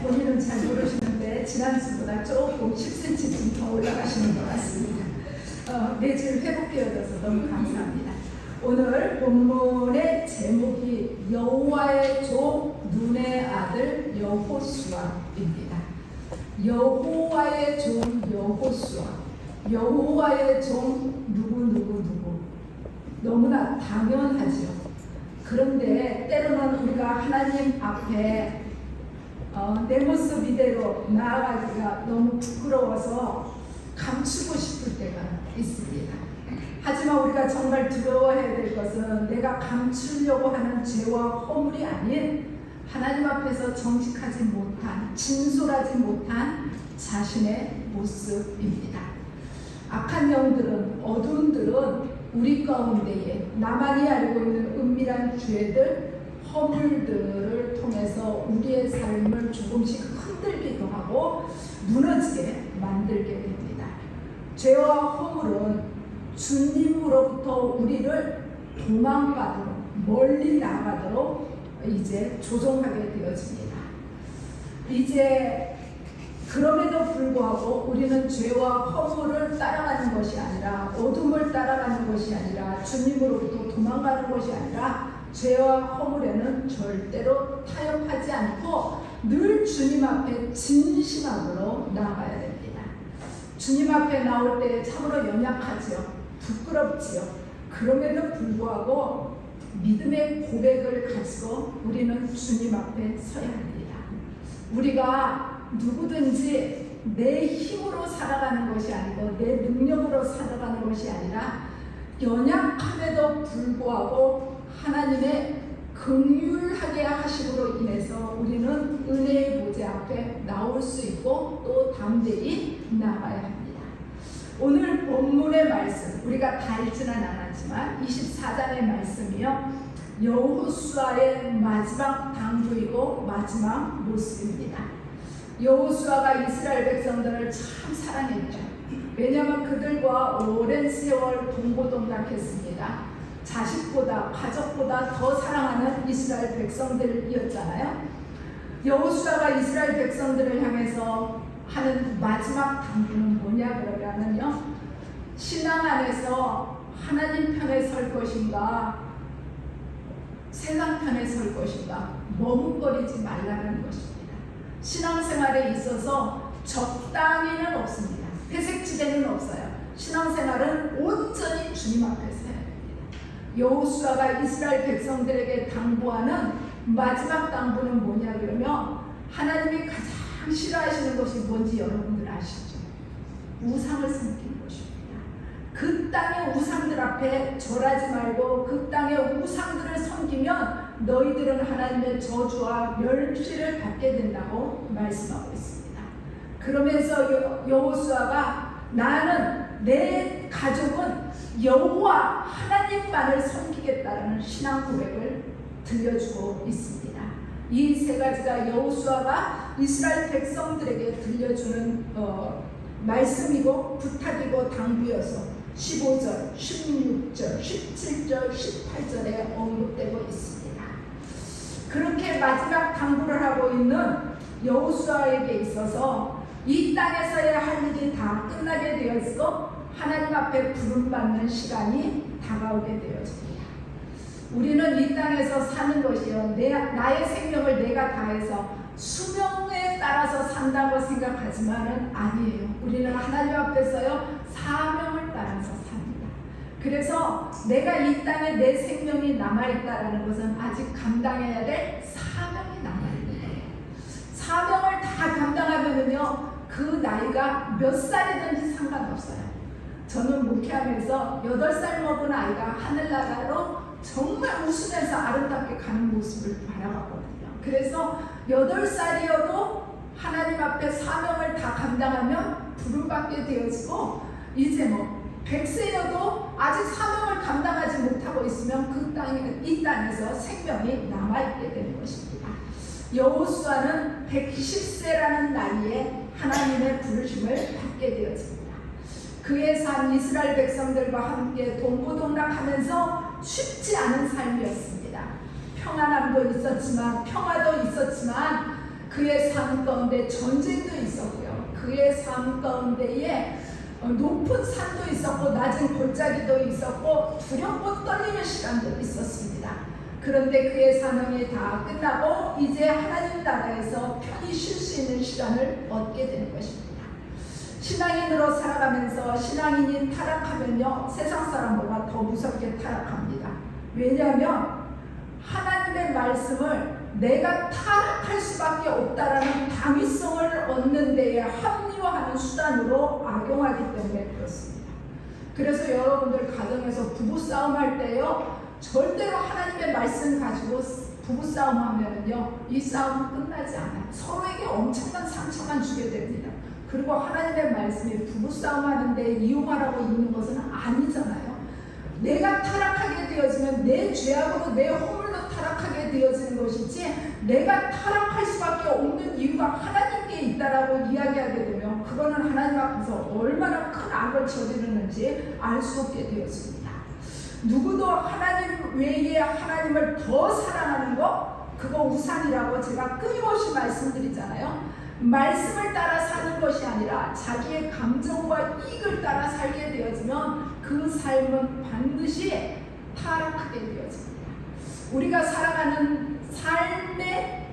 본인은 잘 모르시는데 지난주보다 조금 10cm쯤 더 올라가시는 것 같습니다. 매주 회복되어져서 너무 감사합니다. 오늘 본문의 제목이 여호와의 종 눈의 아들 여호수아입니다. 여호와의 종 여호수아, 여호와의 종 누구 너무나 당연하죠. 그런데 때로는 우리가 하나님 앞에 내 모습 이대로 나아가기가 너무 부끄러워서 감추고 싶을 때가 있습니다. 하지만 우리가 정말 두려워해야 될 것은 내가 감추려고 하는 죄와 허물이 아닌 하나님 앞에서 정직하지 못한, 진솔하지 못한 자신의 모습입니다. 악한 영들은, 어두운들은 우리 가운데에 나만이 알고 있는 은밀한 죄들, 허물들을 통해서 우리의 삶을 조금씩 흔들기도 하고 무너지게 만들게 됩니다. 죄와 허물은 주님으로부터 우리를 도망가도록, 멀리 나가도록 이제 조종하게 되어집니다. 이제 그럼에도 불구하고 우리는 죄와 허물을 따라가는 것이 아니라, 어둠을 따라가는 것이 아니라, 주님으로부터 도망가는 것이 아니라 죄와 허물에는 절대로 타협하지 않고 늘 주님 앞에 진심함으로 나아가야 됩니다. 주님 앞에 나올 때 참으로 연약하지요. 부끄럽지요. 그럼에도 불구하고 믿음의 고백을 가지고 우리는 주님 앞에 서야 합니다. 우리가 누구든지 내 힘으로 살아가는 것이 아니고 내 능력으로 살아가는 것이 아니라 연약함에도 불구하고 하나님의 긍휼하게 하심으로 인해서 우리는 은혜의 보좌 앞에 나올 수 있고 또 담대히 나가야 합니다. 오늘 본문의 말씀, 우리가 다 읽지는 않았지만 24장의 말씀이요, 여호수아의 마지막 당부이고 마지막 모습입니다. 여호수아가 이스라엘 백성들을 참 사랑했죠. 왜냐하면 그들과 오랜 세월 동고동락했습니다. 자식보다, 가족보다 더 사랑하는 이스라엘 백성들이었잖아요. 여호수아가 이스라엘 백성들을 향해서 하는 마지막 당부는 뭐냐 그러면요, 신앙 안에서 하나님 편에 설 것인가 세상 편에 설 것인가 머뭇거리지 말라는 것입니다. 신앙생활에 있어서 적당히는 없습니다. 회색지대는 없어요. 신앙생활은 온전히 주님 앞에 서야 됩니다. 여호수아가 이스라엘 백성들에게 당부하는 마지막 당부는 뭐냐 그러면, 하나님이 가장 싫어하시는 것이 뭔지 여러분들 아시죠? 우상을 섬기는 것입니다. 그 땅의 우상들 앞에 절하지 말고 그 땅의 우상들을 섬기면 너희들은 하나님의 저주와 멸시를 받게 된다고 말씀하고 있습니다. 그러면서 여호수아가 나는, 내 가족은 여호와 하나님만을 섬기겠다라는 신앙 고백을 들려주고 있습니다. 이 세 가지가 여호수아가 이스라엘 백성들에게 들려주는 말씀이고 부탁이고 당부여서 15절, 16절, 17절, 18절에 언급되고 있습니다. 그렇게 마지막 당부를 하고 있는 여호수아에게 있어서 이 땅에서의 할 일이 다 끝나게 되었고 하나님 앞에 부름받는 시간이 다가오게 되었습니다. 우리는 이 땅에서 사는 것이요, 나의 생명을 내가 다해서 수명에 따라서 산다고 생각하지만은 아니에요. 우리는 하나님 앞에서요 사명을 따라서 삽니다. 그래서 내가 이 땅에 내 생명이 남아있다는 것은 아직 감당해야 될 사명이 남아있는 거예요. 사명을 다 감당하면은요 그 나이가 몇 살이든지 상관없어요. 저는 목회하면서 8살 먹은 아이가 하늘나라로 정말 웃으면서 아름답게 가는 모습을 바라봤거든요. 그래서 8살이어도 하나님 앞에 사명을 다 감당하면 부름받게 되어지고, 이제 100세여도 아직 사명을 감당하지 못하고 있으면 이 땅에서 생명이 남아있게 되는 것입니다. 여호수아는 110세라는 나이에 하나님의 부르심을 받게 되었습니다. 그의 삶 이스라엘 백성들과 함께 동고동락하면서 쉽지 않은 삶이었습니다. 평안함도 있었지만 평화도 있었지만 그의 삶 가운데 전쟁도 있었고요. 그의 삶 가운데에 높은 산도 있었고 낮은 골짜기도 있었고 두렵고 떨리는 시간도 있었습니다. 그런데 그의 사명이 다 끝나고 이제 하나님 나라에서 편히 쉴 수 있는 시간을 얻게 되는 것입니다. 신앙인으로 살아가면서 신앙인이 타락하면요, 세상 사람보다 더 무섭게 타락합니다. 왜냐하면 하나님의 말씀을 내가 타락할 수밖에 없다라는 당위성을 얻는 데에 합리화하는 수단으로 악용하기 때문에 그렇습니다. 그래서 여러분들 가정에서 부부싸움 할 때요, 절대로 하나님의 말씀 가지고 부부싸움 하면은요, 이 싸움은 끝나지 않아요. 서로에게 엄청난 상처만 주게 됩니다. 그리고 하나님의 말씀이 부부싸움 하는데 이용하라고 있는 것은 아니잖아요. 내가 타락하게 되어지면 내 죄악으로 내 허물로 타락하게 되어지는 것이지, 내가 타락할 수밖에 없는 이유가 하나님께 있다라고 이야기하게 되면 그거는 하나님 앞에서 얼마나 큰 악을 저지르는지 알 수 없게 되었습니다. 누구도 하나님 외에 하나님을 더 사랑하는 거, 그거 우상이라고 제가 끊임없이 말씀드리잖아요. 말씀을 따라 사는 것이 아니라 자기의 감정과 이익을 따라 살게 되어지면 그 삶은 반드시 타락하게 되어집니다. 우리가 살아가는 삶의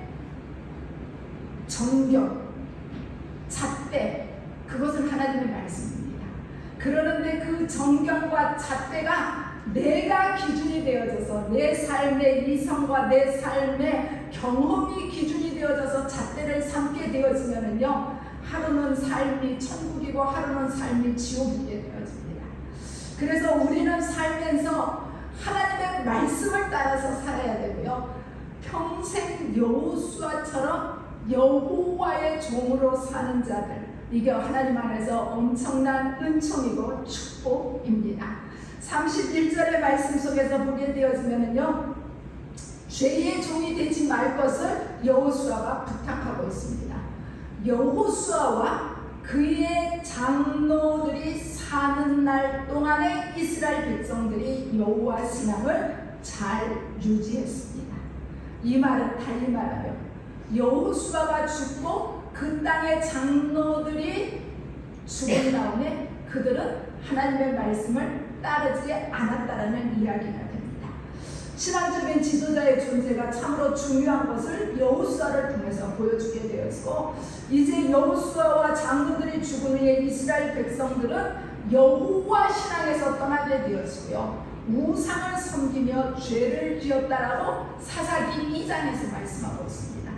정경, 잣대, 그것은 하나님의 말씀입니다. 그러는데 그 정경과 잣대가 내가 기준이 되어져서 내 삶의 이성과 내 삶의 경험이 기준이 되어져서 잣대를 삼게 되어지면은요, 하루는 삶이 천국이고 하루는 삶이 지옥이게 되어집니다. 그래서 우리는 살면서 하나님의 말씀을 따라서 살아야 되고요, 평생 여호수아처럼 여호와의 종으로 사는 자들, 이게 하나님 안에서 엄청난 은총이고 축복입니다. 31절의 말씀 속에서 보게 되어지면은요, 죄의 종이 되지 말 것을 여호수아가 부탁하고 있습니다. 여호수아와 그의 장로들이 사는 날 동안에 이스라엘 백성들이 여호와 신앙을 잘 유지했습니다. 이 말은 달리 말하면 여호수아가 죽고 그 땅의 장로들이 죽은 다음에 그들은 하나님의 말씀을 따르지 않았다라는 이야기가 됩니다. 신앙적인 지도자의 존재가 참으로 중요한 것을 여호수아를 통해서 보여주게 되었고, 이제 여호수아와 장로들이 죽은 후에 이스라엘 백성들은 여호와 신앙에서 떠나게 되었고요, 우상을 섬기며 죄를 지었다라고 사사기 2장에서 말씀하고 있습니다.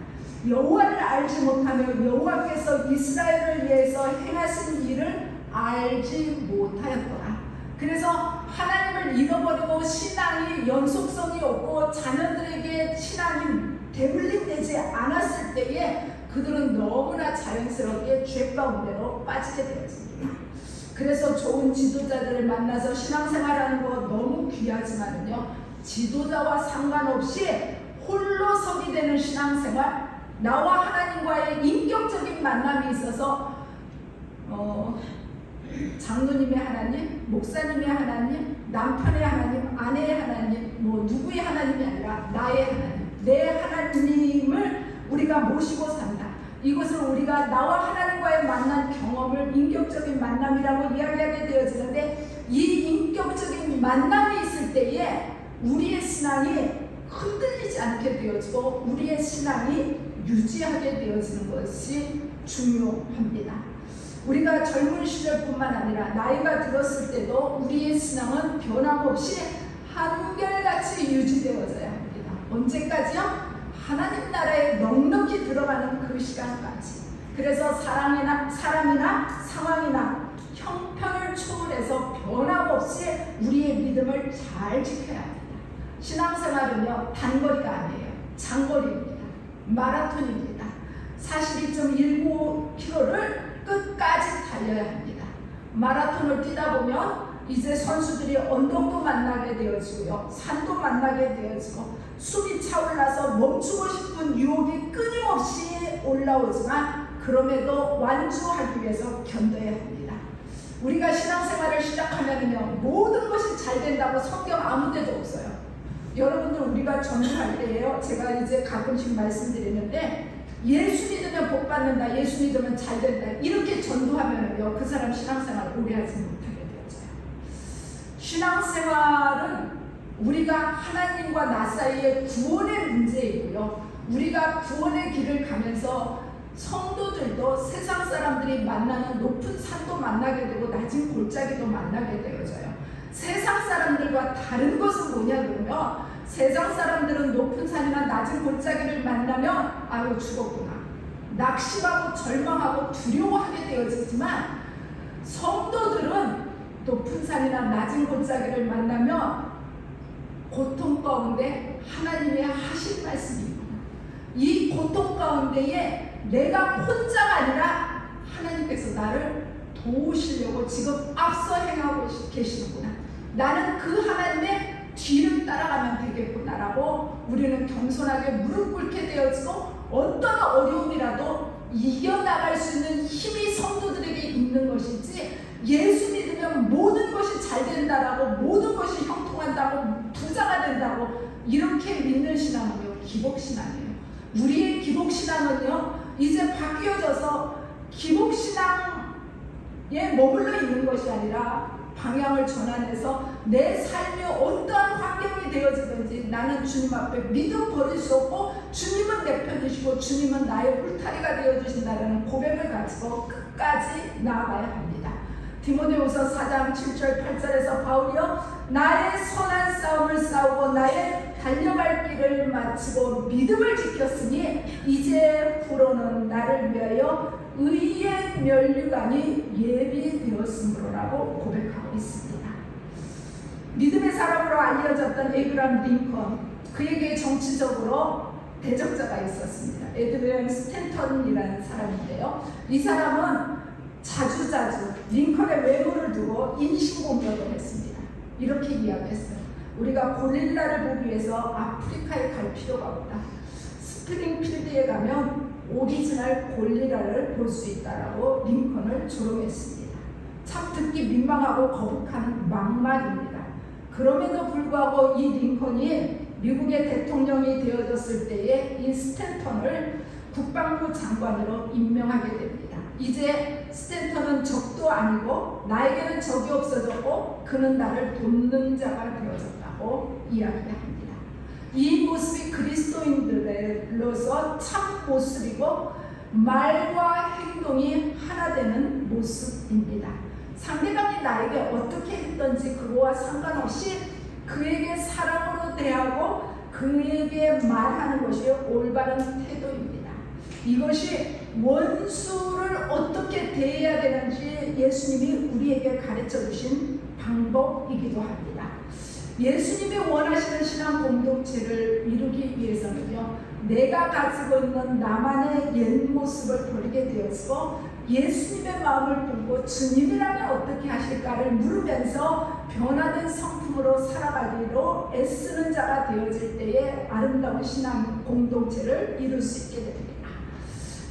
여호와를 알지 못하며 여호와께서 이스라엘을 위해서 행하신 일을 알지 못하였더라. 그래서 하나님을 잃어버리고 신앙이 연속성이 없고 자녀들에게 신앙이 대물림되지 않았을 때에 그들은 너무나 자연스럽게 죄 가운데로 빠지게 되었습니다. 그래서 좋은 지도자들을 만나서 신앙생활하는 거 너무 귀하지만은요, 지도자와 상관없이 홀로 서게 되는 신앙생활, 나와 하나님과의 인격적인 만남이 있어서 장로님의 하나님, 목사님의 하나님, 남편의 하나님, 아내의 하나님, 누구의 하나님이 아니라 나의 하나님, 내 하나님을 우리가 모시고 산다. 이것을 우리가 나와 하나님과의 만난 경험을 인격적인 만남이라고 이야기하게 되어지는데, 이 인격적인 만남이 있을 때에 우리의 신앙이 흔들리지 않게 되어지고 우리의 신앙이 유지하게 되어지는 것이 중요합니다. 우리가 젊은 시절뿐만 아니라 나이가 들었을 때도 우리의 신앙은 변함없이 한결같이 유지되어져야 합니다. 언제까지요? 하나님 나라에 넉넉히 들어가는 그 시간까지. 그래서 사람이나 상황이나 형편을 초월해서 변함없이 우리의 믿음을 잘 지켜야 합니다. 신앙생활은요, 단거리가 아니에요. 장거리입니다. 마라톤입니다. 42.19km를 끝까지 달려야 합니다. 마라톤을 뛰다 보면 이제 선수들이 언덕도 만나게 되어지고요, 산도 만나게 되어지고, 숨이 차올라서 멈추고 싶은 유혹이 끊임없이 올라오지만 그럼에도 완주하기 위해서 견뎌야 합니다. 우리가 신앙생활을 시작하면요, 모든 것이 잘 된다고 성경 아무 데도 없어요. 여러분들, 우리가 전도할 때예요, 제가 이제 가끔씩 말씀드리는데, 예수 믿으면 복 받는다, 예수 믿으면 잘 된다, 이렇게 전도하면요, 그 사람 신앙생활을 오래 하지 못하게 되어져요. 신앙생활은 우리가 하나님과 나 사이의 구원의 문제이고요, 우리가 구원의 길을 가면서 성도들도 세상 사람들이 만나는 높은 산도 만나게 되고 낮은 골짜기도 만나게 되어져요. 세상 사람들과 다른 것은 뭐냐 그러면, 세상 사람들은 높은 산이나 낮은 골짜기를 만나면 아유 죽었구나, 낙심하고 절망하고 두려워하게 되어지지만, 성도들은 높은 산이나 낮은 골짜기를 만나면 고통 가운데 하나님의 하신 말씀이 있구나, 이 고통 가운데에 내가 혼자가 아니라 하나님께서 나를 도우시려고 지금 앞서 행하고 계시는구나, 나는 그 하나님의 뒤를 따라가면 되겠구나라고 우리는 겸손하게 무릎 꿇게 되어지고, 어떤 어려움이라도 이겨나갈 수 있는 힘이 성도들에게 있는 것이지, 예수 믿으면 모든 것이 잘 된다라고, 모든 것이 형통한다고, 부자가 된다고 이렇게 믿는 신앙은요, 기복신앙이에요. 우리의 기복신앙은요, 이제 바뀌어져서 기복신앙에 머물러 있는 것이 아니라 방향을 전환해서 내 삶이 어떠한 환경이 되어지든지 나는 주님 앞에 믿음 버릴 수 없고, 주님은 내 편이시고 주님은 나의 울타리가 되어주신다는 고백을 가지고 끝까지 나아가야 합니다. 디모데후서 4장 7절 8절에서 바울이요, 나의 선한 싸움을 싸우고 나의 달려갈 길을 마치고 믿음을 지켰으니 이제부로는 나를 위하여 의의 면류관이 예비되었으므로라고 고백하고 있습니다. 믿음의 사람으로 알려졌던 에이브라함 링컨, 그에게 정치적으로 대적자가 있었습니다. 에드웨어 스탠턴이라는 사람인데요, 이 사람은 자주자주 링컨의 외모를 두고 인신공격을 했습니다. 이렇게 이야기했어요. 우리가 고릴라를 보기 위해서 아프리카에 갈 필요가 없다, 스프링필드에 가면 오리지널 고릴라를 볼 수 있다라고 링컨을 조롱했습니다. 참 듣기 민망하고 거북한 막말입니다. 그럼에도 불구하고 이 링컨이 미국의 대통령이 되어졌을 때에 이 스탠턴을 국방부 장관으로 임명하게 됩니다. 이제 스탠턴은 적도 아니고 나에게는 적이 없어졌고 그는 나를 돕는 자가 되어졌다고 이야기합니다. 이 모습이 그리스도인들로서 참 모습이고 말과 행동이 하나 되는 모습입니다. 상대방이 나에게 어떻게 했던지 그거와 상관없이 그에게 사랑으로 대하고 그에게 말하는 것이 올바른 태도입니다. 이것이 원수를 어떻게 대해야 되는지 예수님이 우리에게 가르쳐 주신 방법이기도 합니다. 예수님이 원하시는 신앙 공동체를 이루기 위해서는요, 내가 가지고 있는 나만의 옛 모습을 버리게 되었고 예수님의 마음을 품고 주님이라면 어떻게 하실까를 물으면서 변화된 성품으로 살아가기로 애쓰는 자가 되어질 때에 아름다운 신앙 공동체를 이룰 수 있게 됩니다.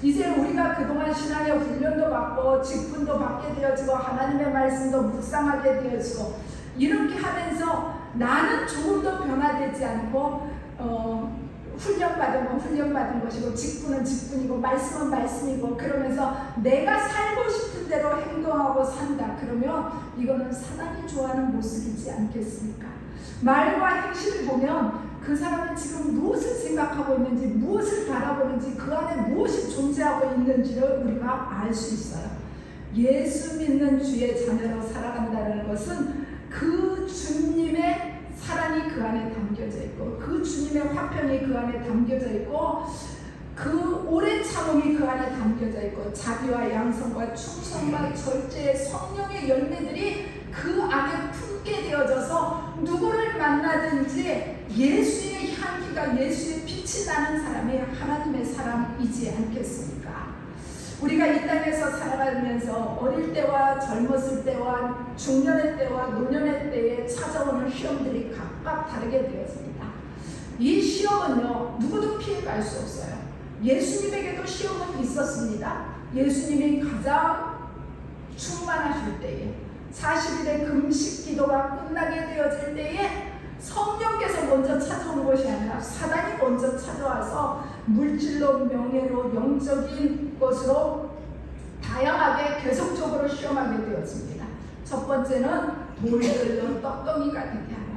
이제 우리가 그동안 신앙의 훈련도 받고 직분도 받게 되어지고 하나님의 말씀도 묵상하게 되어지고 이렇게 하면서 나는 조금 더 변화되지 않고 훈련받은 건 훈련받은 것이고 직분은 직분이고 말씀은 말씀이고 그러면서 내가 살고 싶은 대로 행동하고 산다. 그러면 이거는 사단이 좋아하는 모습이지 않겠습니까? 말과 행실을 보면 그 사람이 지금 무엇을 생각하고 있는지 무엇을 바라보는지 그 안에 무엇이 존재하고 있는지를 우리가 알 수 있어요. 예수 믿는 주의 자녀로 살아간다는 것은 그 주님의 사랑이 그 안에 담겨져 있고 그 주님의 화평이 그 안에 담겨져 있고 그 오랜 참음이 그 안에 담겨져 있고 자비와 양성과 충성과 절제의 성령의 열매들이 그 안에 품게 되어져서 누구를 만나든지 예수의 향기가 예수의 빛이 나는 사람이 하나님의 사람이지 않겠습니까? 우리가 이 땅에서 살아가면서 어릴 때와 젊었을 때와 중년의 때와 노년의 때에 찾아오는 시험들이 각각 다르게 되었습니다. 이 시험은요, 누구도 피해갈 수 없어요. 예수님에게도 시험은 있었습니다. 예수님이 가장 충만하실 때에 40일의 금식 기도가 끝나게 되어질 때에 성령께서 먼저 찾아온 것이 아니라 사단이 먼저 찾아와서 물질로, 명예로, 영적인 것으로 다양하게 계속적으로 시험하게 되었습니다. 첫 번째는 돌들로 떡덩이가 되게 하라.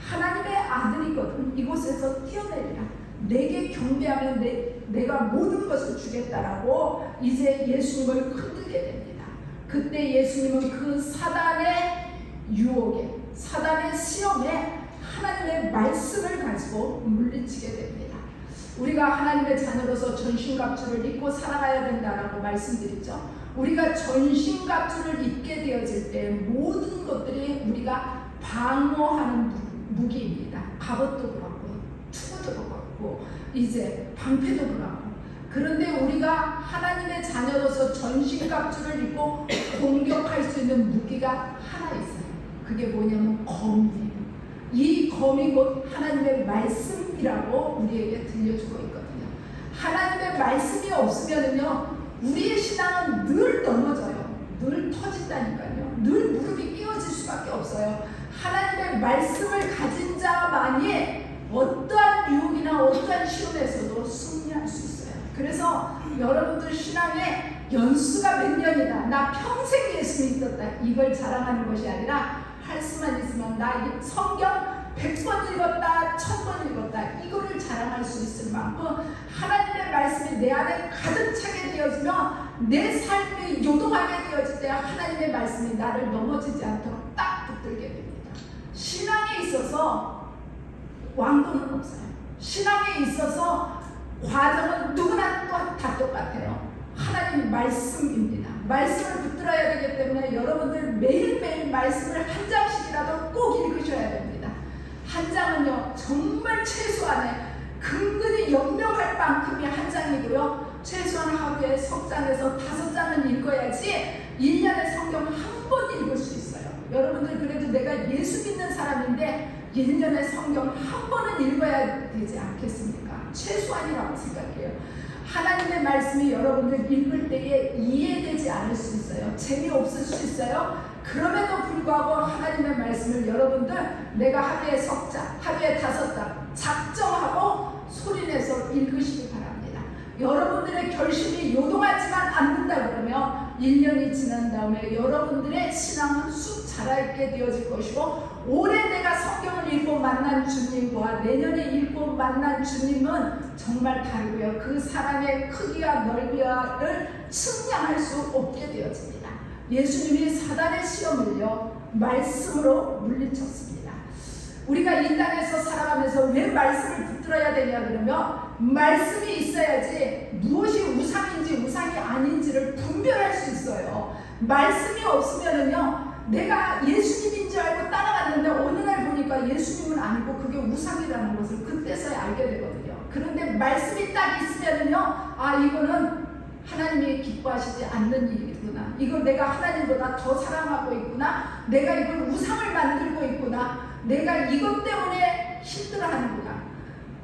하나님의 아들이거든 이곳에서 뛰어내리라. 내게 경배하면 내가 모든 것을 주겠다라고 이제 예수님을 흔들게 됩니다. 그때 예수님은 그 사단의 유혹에, 사단의 시험에 하나님의 말씀을 가지고 물리치게 됩니다. 우리가 하나님의 자녀로서 전신갑주를 입고 살아가야 된다라고 말씀드렸죠. 우리가 전신갑주를 입게 되어질 때 모든 것들이 우리가 방어하는 무기입니다. 갑옷도 그렇고 투구도 그렇고 이제 방패도 그렇고. 그런데 우리가 하나님의 자녀로서 전신갑주를 입고 공격할 수 있는 무기가 하나 있어요. 그게 뭐냐면 검이에요. 이 검이 곧 하나님의 말씀이라고 우리에게 들려주고 있거든요. 하나님의 말씀이 없으면요 우리의 신앙은 늘 넘어져요. 늘 터진다니까요. 늘 무릎이 끼워질 수밖에 없어요. 하나님의 말씀을 가진 자만이 어떠한 유혹이나 어떠한 시험에서도 승리할 수 있어요. 그래서 여러분들 신앙의 연수가 몇 년이다, 나 평생 예수 믿었다, 이걸 자랑하는 것이 아니라 할 수만 있으면 나 성경 100번 읽었다, 1000번 읽었다, 이거를 자랑할 수 있을 만큼 하나님의 말씀이 내 안에 가득 차게 되어지면 내 삶이 요동하게 되어질 때 하나님의 말씀이 나를 넘어지지 않도록 딱 붙들게 됩니다. 신앙에 있어서 왕도는 없어요. 신앙에 있어서 과정은 누구나 다 똑같아요. 하나님 말씀입니다. 말씀을 붙들어야 되기 때문에 여러분들 매일매일 말씀을 한 장씩이라도 꼭 읽으셔야 됩니다. 한 장은요 정말 최소한에 근근히 연명할 만큼이 한 장이고요, 최소한 하루에 석 장에서 5장은 읽어야지 1년에 성경 한 번 읽을 수 있어요. 여러분들 그래도 내가 예수 믿는 사람인데 1년에 성경 한 번은 읽어야 되지 않겠습니까? 최소한이라고 생각해요. 하나님의 말씀이 여러분들 읽을 때에 이해되지 않을 수 있어요. 재미없을 수 있어요. 그럼에도 불구하고 하나님의 말씀을 여러분들 내가 하루에 석 장, 하루에 5장 작정하고 소리내서 읽으시기 바랍니다. 여러분들의 결심이 요동하지만 않는다 그러면 1년이 지난 다음에 여러분들의 신앙은 쑥 자라있게 되어질 것이고, 올해 내가 성경을 읽고 만난 주님과 내년에 읽고 만난 주님은 정말 다르고요. 그 사랑의 크기와 넓이를 측량할 수 없게 되어집니다. 예수님이 사단의 시험을요 말씀으로 물리쳤습니다. 우리가 이 땅에서 살아가면서 왜 말씀을 붙들어야 되냐 그러면 말씀이 있어야지 무엇이 우상인지 우상이 아닌지를 분별할 수 있어요. 말씀이 없으면은요 내가 예수님인 줄 알고 따라갔는데 어느 날 보니까 예수님은 아니고 그게 우상이라는 것을 그때서야 알게 되거든요. 그런데 말씀이 딱 있으면은요 아 이거는 하나님이 기뻐하시지 않는 일이구나, 이걸 내가 하나님보다 더 사랑하고 있구나, 내가 이걸 우상을 만들고 있구나, 내가 이것 때문에 힘들어하는구나.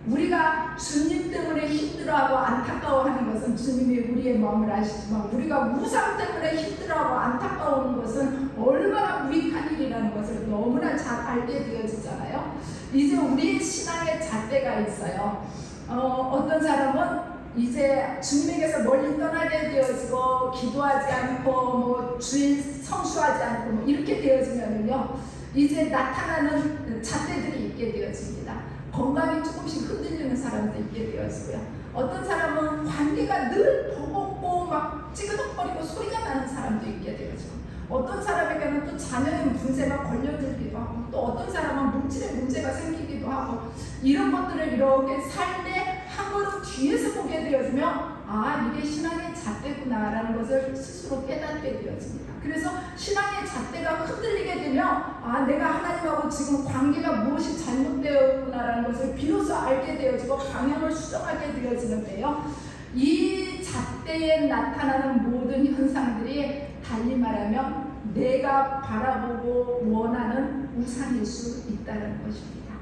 우리가 주님 때문에 힘들어하고 안타까워하는 것은 주님이 우리의 마음을 아시지만 우리가 우상 때문에 힘들어하고 안타까워하는 것은 얼마나 무익한 일이라는 것을 너무나 잘 알게 되어지잖아요. 이제 우리의 신앙의 잣대가 있어요. 어떤 사람은 이제 주님에게서 멀리 떠나게 되어지고 기도하지 않고 뭐 주일 성수하지 않고 뭐 이렇게 되어지면은요 이제 나타나는 잣대들이 있게 되어집니다. 건강이 조금씩 흔들리는 사람도 있게 되어지고요. 어떤 사람은 관계가 늘 버겁고 막 찌그덕거리고 소리가 나는 사람도 있게 되어지고, 어떤 사람에게는 또 자녀의 문제가 걸려들기도 하고, 또 어떤 사람은 물질의 문제가 생기기도 하고, 이런 것들을 이렇게 삶의 한 걸음 뒤에서 보게 되어지면 아 이게 신앙의 잣대구나 라는 것을 스스로 깨닫게 되어집니다. 그래서 신앙의 잣대가 흔들리게 되면 아 내가 하나님하고 지금 관계가 무엇이 잘못되었구나 라는 것을 비로소 알게 되어지고 방향을 수정하게 되어지는데요, 이 잣대에 나타나는 모든 현상들이 달리 말하면 내가 바라보고 원하는 우상일 수 있다는 것입니다.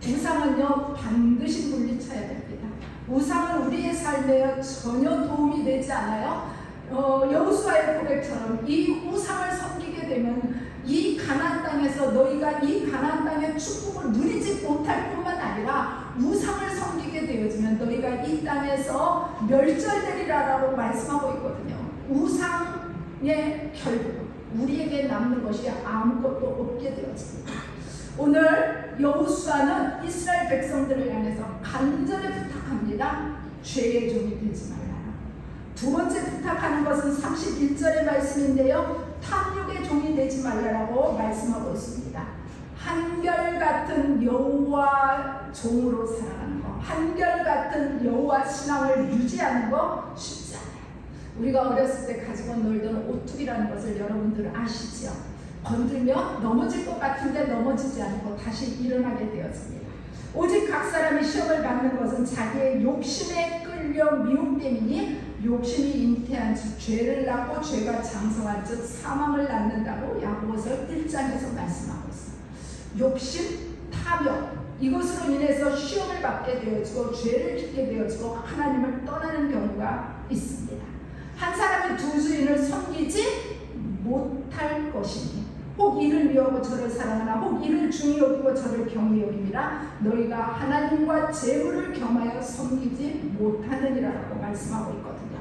우상은요 반드시 물리쳐야 됩니다. 우상은 우리의 삶에 전혀 도움이 되지 않아요. 여호수아의 고백처럼 이 우상을 섬기게 되면 이 가나안 땅에서 너희가 이 가나안 땅의 축복을 누리지 못할 뿐만 아니라 우상을 섬기게 되어지면 너희가 이 땅에서 멸절되리라라고 말씀하고 있거든요. 우상의 결국 우리에게 남는 것이 아무것도 없게 되어집니다. 오늘 여호수아는 이스라엘 백성들을 향해서 간절히 부탁합니다. 죄의 종이 되지 말라. 두 번째 부탁하는 것은 31절의 말씀인데요. 탐욕의 종이 되지 말라라고 말씀하고 있습니다. 한결같은 여호와 종으로 살아가는 것, 한결같은 여호와 신앙을 유지하는 거 쉽지 않아요. 우리가 어렸을 때 가지고 놀던 오뚜기라는 것을 여러분들 아시죠? 건들면 넘어질 것 같은데 넘어지지 않고 다시 일어나게 되었습니다. 오직 각 사람이 시험을 받는 것은 자기의 욕심에 끌려 미혹됨이니 욕심이 잉태한 즉 죄를 낳고 죄가 장성한 즉 사망을 낳는다고 야고보서 1장에서 말씀하고 있습니다. 욕심, 탐욕 이것으로 인해서 시험을 받게 되어지고 죄를 짓게 되어지고 하나님을 떠나는 경우가 있습니다. 한 사람이 두 주인을 섬기지 못할 것이니 혹 이를 미워하고 저를 사랑하나 혹 이를 중히 여기고 저를 경히 여김이라 너희가 하나님과 재물을 겸하여 섬기지 못하느니라라고 말씀하고 있거든요.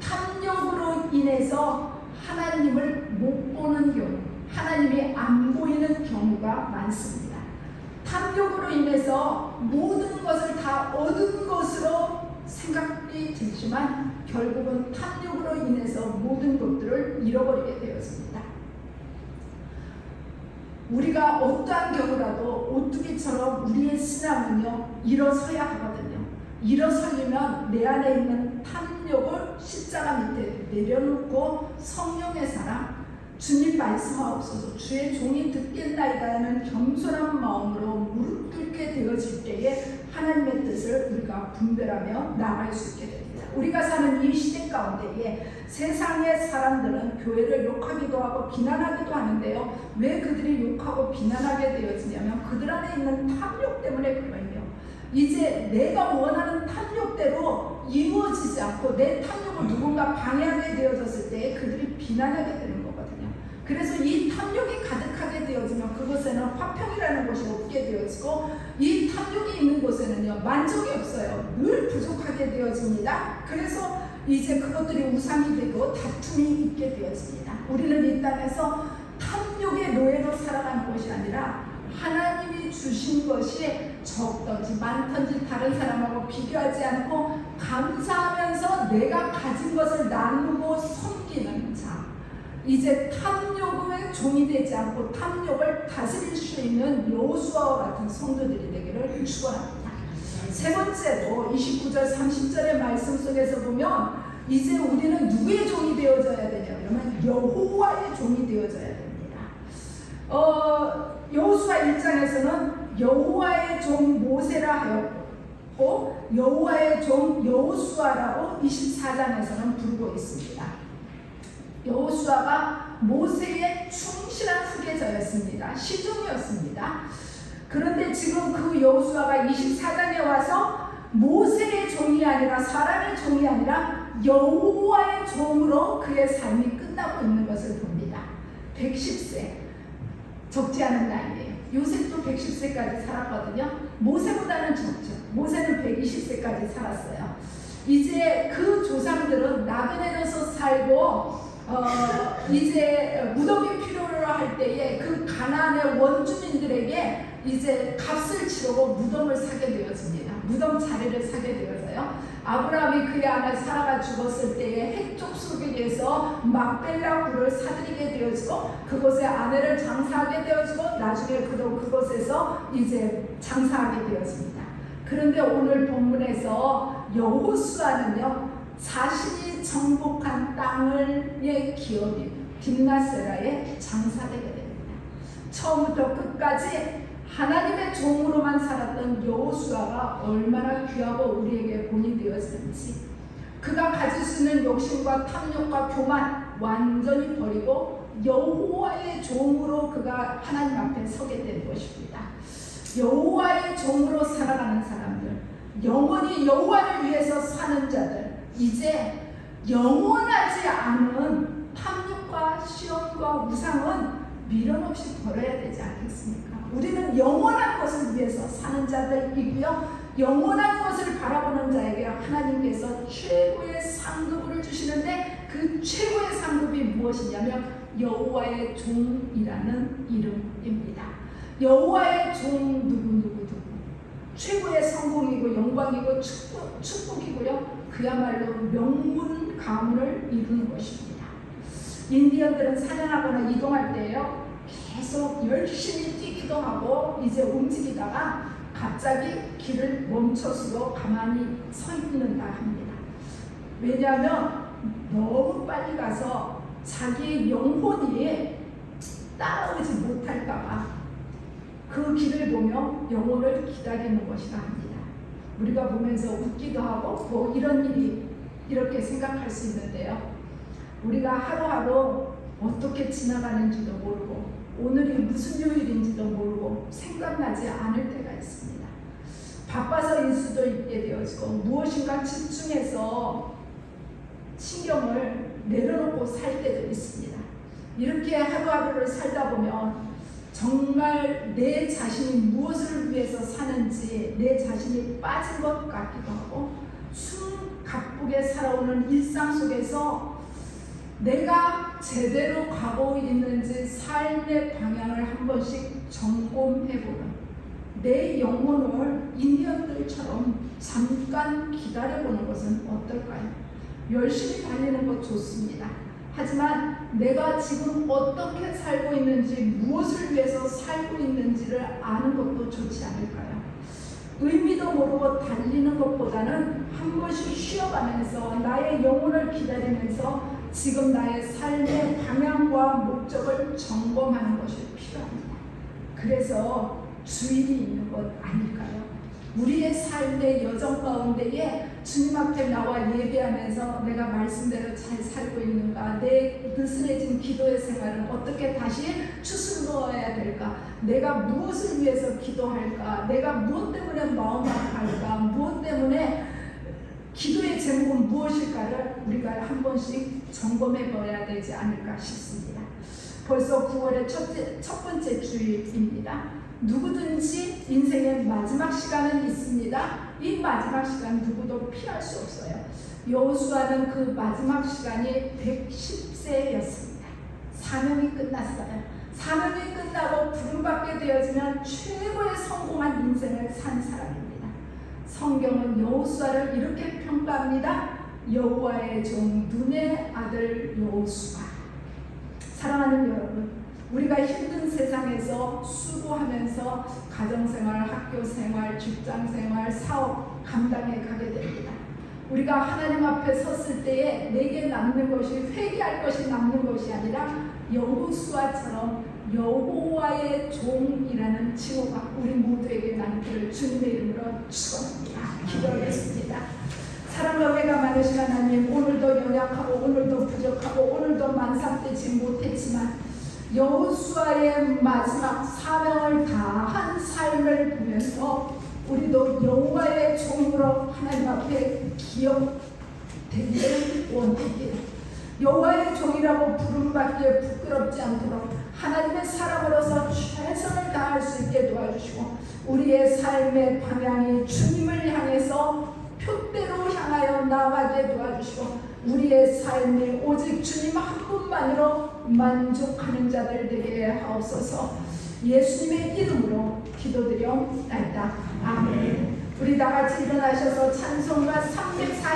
탐욕으로 인해서 하나님을 못 보는 경우, 하나님이 안 보이는 경우가 많습니다. 탐욕으로 인해서 모든 것을 다 얻은 것으로 생각이 들지만 결국은 탐욕으로 인해서 모든 것들을 잃어버리게 되었습니다. 우리가 어떠한 경우라도 오뚜기처럼 우리의 신앙은요 일어서야 하거든요. 일어서려면 내 안에 있는 탐욕을 십자가 밑에 내려놓고 성령의 사랑, 주님 말씀하옵소서 주의 종이 듣겠나이다 하는 겸손한 마음으로 무릎 꿇게 되어질 때에 하나님의 뜻을 우리가 분별하며 나아갈 수 있게 됩니다. 우리가 사는 이 시대 가운데에 세상의 사람들은 교회를 욕하기도 하고 비난하기도 하는데요. 왜 그들이 욕하고 비난하게 되어지냐면 그들 안에 있는 탐욕 때문에 그래요. 이제 내가 원하는 탐욕대로 이루어지지 않고 내 탐욕을 누군가 방해하게 되어졌을 때 그들이 비난하게 되는 거거든요. 그래서 이 탐욕이 가득하게 되어지면 그곳에는 화평이라는 것이 없게 되어지고 이 탐욕이 있는 곳에는요 만족이 없어요. 늘 부족하게 되어집니다. 그래서 이제 그것들이 우상이 되고 다툼이 있게 되어집니다. 우리는 이 땅에서 탐욕의 노예로 살아가는 것이 아니라 하나님이 주신 것이 적든지 많든지 다른 사람하고 비교하지 않고 감사하면서 내가 가진 것을 나누고 섬기는 자, 이제 탐욕의 종이 되지 않고 탐욕을 다스릴 수 있는 여호수아와 같은 성도들이 되기를 축원합니다. 세 번째로 29절 30절의 말씀 속에서 보면 이제 우리는 누구의 종이 되어져야 되냐 그러면 여호와의 종이 되어져야 됩니다. 여호수아 1장에서는 여호와의 종 모세라 하였고 여호와의 종 여호수아라고 24장에서는 부르고 있습니다. 여호수아가 모세의 충실한 후계자였습니다. 시종이었습니다. 그런데 지금 그 여호수아가 24장에 와서 모세의 종이 아니라 사람의 종이 아니라 여호와의 종으로 그의 삶이 끝나고 있는 것을 봅니다. 110세 적지 않은 나이에요. 요셉도 110세까지 살았거든요. 모세보다는 적죠. 모세는 120세까지 살았어요. 이제 그 조상들은 나그네로서 살고 이제 무덤이 필요로 할 때에 그 가나안의 원주민들에게 이제 값을 치르고 무덤을 사게 되어집니다. 무덤 자리를 사게 되어서요. 아브라함이 그의 아내 사라가 죽었을 때에 핵족 속에서 막벨라 굴을 사들이게 되어지고 그곳에 아내를 장사하게 되어지고 나중에 그도 그곳에서 이제 장사하게 되었습니다. 그런데 오늘 본문에서 여호수아는요 자신이 정복한 땅의 기업인 딥나세라에 장사되게 됩니다. 처음부터 끝까지 하나님의 종으로만 살았던 여호수아가 얼마나 귀하고 우리에게 본이 되었는지 그가 가질 수 있는 욕심과 탐욕과 교만 완전히 버리고 여호와의 종으로 그가 하나님 앞에 서게 된 것입니다. 여호와의 종으로 살아가는 사람들, 영원히 여호와를 위해서 사는 자들, 이제 영원하지 않은 탐욕과 시험과 우상은 미련 없이 버려야 되지 않겠습니까? 우리는 영원한 것을 위해서 사는 자들이고요. 영원한 것을 바라보는 자에게 하나님께서 최고의 상급을 주시는데 그 최고의 상급이 무엇이냐면 여호와의 종이라는 이름입니다. 여호와의 종 누구 최고의 성공이고 영광이고 축복이고요. 그야말로 명문 가문을 이루는 것입니다. 인디언들은 사냥하거나 이동할 때요 계속 열심히 뛰기도 하고 이제 움직이다가 갑자기 길을 멈춰서도 가만히 서 있는다 합니다. 왜냐하면 너무 빨리 가서 자기의 영혼이 따라오지 못할까봐 그 길을 보며 영혼을 기다리는 것이라 합니다. 우리가 보면서 웃기도 하고 뭐 이런 일이 이렇게 생각할 수 있는데요. 우리가 하루하루 어떻게 지나가는지도 모르고 오늘이 무슨 요일인지도 모르고 생각나지 않을 때가 있습니다. 바빠서일 수도 있게 되어지고 무엇인가 집중해서 신경을 내려놓고 살 때도 있습니다. 이렇게 하루하루를 살다 보면 정말 내 자신이 무엇을 위해서 사는지 내 자신이 빠진 것 같기도 하고 숨가쁘게 살아오는 일상 속에서 내가 제대로 가고 있는지 삶의 방향을 한 번씩 점검해보는 내 영혼을 인디언들처럼 잠깐 기다려보는 것은 어떨까요? 열심히 달리는 것 좋습니다. 하지만 내가 지금 어떻게 살고 있는지 무엇을 위해서 살고 있는지를 아는 것도 좋지 않을까요? 의미도 모르고 달리는 것보다는 한 번씩 쉬어가면서 나의 영혼을 기다리면서 지금 나의 삶의 방향과 목적을 점검하는 것이 필요합니다. 그래서 주일이 있는 것 아닐까요? 우리의 삶의 여정 가운데에 주님 앞에 나와 예배하면서 내가 말씀대로 잘 살고 있는가, 내 느슨해진 기도의 생활은 어떻게 다시 추스러워야 될까, 내가 무엇을 위해서 기도할까, 내가 무엇 때문에 마음 아파할까, 무엇 때문에 기도의 제목은 무엇일까를 우리가 한 번씩 점검해 봐야 되지 않을까 싶습니다. 벌써 9월의 첫 번째 주일입니다. 누구든지 인생의 마지막 시간은 있습니다. 이 마지막 시간 누구도 피할 수 없어요. 여호수아는 그 마지막 시간이 110세였습니다. 사명이 끝났어요. 사명이 끝나고 부름받게 되어지면 최고의 성공한 인생을 산 사람입니다. 성경은 여호수아를 이렇게 평가합니다. 여호와의 종 눈의 아들 여호수아. 사랑하는 여러분, 우리가 힘든 세상에서 수고하면서 가정생활, 학교생활, 직장생활, 사업 감당해 가게 됩니다. 우리가 하나님 앞에 섰을 때에 내게 남는 것이 회개할 것이 남는 것이 아니라 여호수아처럼 여호와의 종이라는 칭호가 우리 모두에게 남기를 주님의 이름으로 축원합니다. 기도하겠습니다. 사랑과 은혜가 많으신 하나님, 오늘도 연약하고 오늘도 부족하고 오늘도 만삭되지 못했지만 여호수아의 마지막 사명을 다한 삶을 보면서 우리도 여호와의 종으로 하나님 앞에 기억되기를 원하기를, 여호와의 종이라고 부름받기에 부끄럽지 않도록 하나님의 사람으로서 최선을 다할 수 있게 도와주시고 우리의 삶의 방향이 주님을 향해서 표대로 향하여 나아가게 도와주시고 우리의 삶이 오직 주님 한 분만으로 만족하는 자들 되게 하옵소서. 예수님의 이름으로 기도드려옵나이다. 아멘. 우리 다 같이 일어나셔서 찬송가 304